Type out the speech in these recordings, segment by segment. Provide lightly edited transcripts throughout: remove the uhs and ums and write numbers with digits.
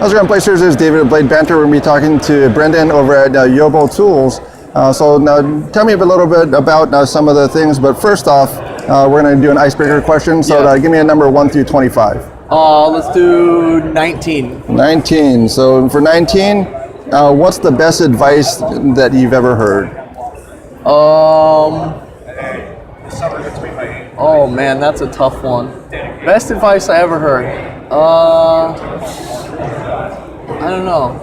How's it going, Placers? This is David at Blade Banter. We're going to be talking to Brendan over at Yobo Tools. So now tell me a little bit about some of the things, but first off, we're going to do an icebreaker question. So give me a number 1 through 25. Let's do 19. 19. So for 19, what's the best advice that you've ever heard? Oh man, that's a tough one. Best advice I ever heard. I don't know.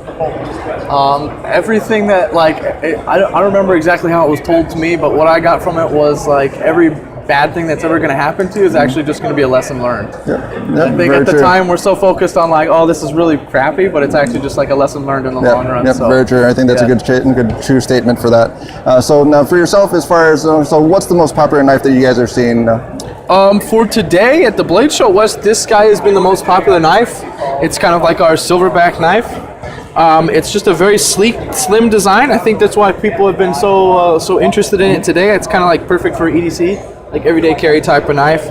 Everything that I don't remember exactly how it was told to me, but what I got from it was like every bad thing that's ever going to happen to you is actually just going to be a lesson learned. I think at the time we're so focused on like, oh, this is really crappy, but it's actually just like a lesson learned in the long run. Yep, so, very true. I think that's a good true statement for that. So now for yourself, as far as so what's the most popular knife that you guys are seeing? For today at the Blade Show West, this guy has been the most popular knife. It's kind of like our silverback knife. It's just a very sleek, slim design. I think that's why people have been so interested in it today. It's kind of like perfect for EDC, like everyday carry type of knife.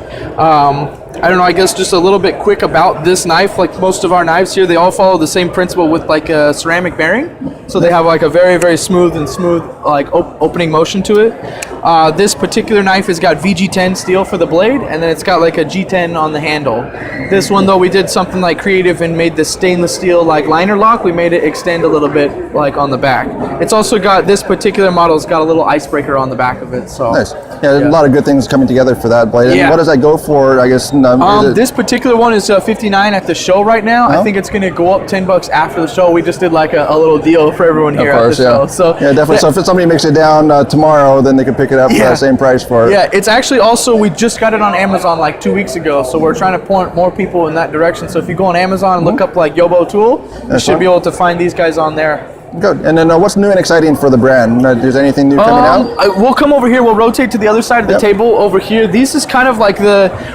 I don't know, I guess just a little bit quick about this knife. Like most of our knives here, they all follow the same principle with like a ceramic bearing. So they have like a very, very smooth like opening motion to it. This particular knife has got VG10 steel for the blade, and then it's got like a G10 on the handle. This one though, we did something like creative and made this stainless steel like liner lock. We made it extend a little bit like on the back. It's also got, this particular model's got a little icebreaker on the back of it. So nice. Yeah, a lot of good things coming together for that blade. And what does that go for, I guess? This particular one is 59 at the show right now. I think it's going to go up $10 after the show. We just did like a little deal for everyone here at the show. So yeah, definitely. So if somebody makes it down tomorrow, then they can pick it up for the same price for it. Yeah, it's actually also, we just got it on Amazon like 2 weeks ago, so we're trying to point more people in that direction. So if you go on Amazon and look up like Yobo Tool, you should be able to find these guys on there. Good. And then what's new and exciting for the brand? Is anything new coming out? We'll come over here. We'll rotate to the other side of the table over here. These is kind of like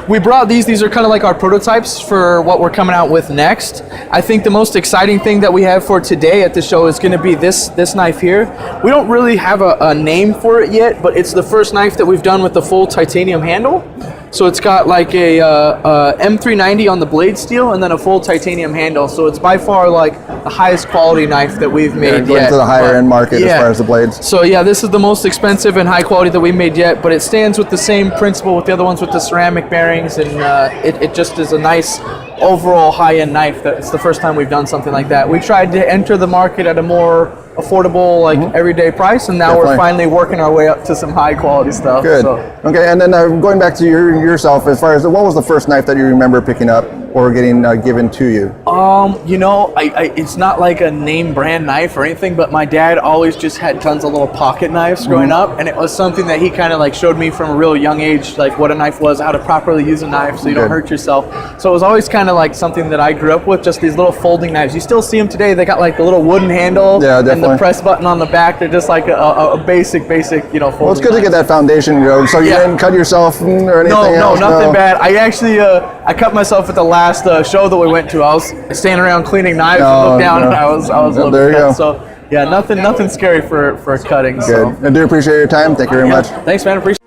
we brought these are kind of like our prototypes for what we're coming out with next. I think the most exciting thing that we have for today at the show is going to be this knife here. We don't really have a name for it yet, but it's the first knife that we've done with the full titanium handle. So it's got like a M390 on the blade steel and then a full titanium handle. So it's by far like the highest quality knife that we've made going yet. to the higher end market as far as the blades. So yeah, this is the most expensive and high quality that we made yet, but it stands with the same principle with the other ones with the ceramic bearings, and it just is a nice overall high-end knife. It's the first time we've done something like that. We tried to enter the market at a more affordable, like everyday price, and now we're finally working our way up to some high quality stuff. Good. So. Okay, and then going back to yourself, as far as what was the first knife that you remember picking up or getting given to you? You know, it's not like a name brand knife or anything, but my dad always just had tons of little pocket knives growing up, and it was something that he kind of like showed me from a real young age, like what a knife was, how to properly use a knife so you don't hurt yourself. So it was always kind of like something that I grew up with, just these little folding knives. You still see them today. They got like the little wooden handle and the press button on the back. They're just like a basic, you know, folding Well, it's good to get that foundation, so you didn't cut yourself or anything else? No, nothing bad. I actually, I cut myself at the last show that we went to. I was standing around cleaning knives and looked down and I was a little bit cut. So yeah, nothing scary for cutting. Good. I do appreciate your time. Thank you very much. Thanks, man. Appreciate it.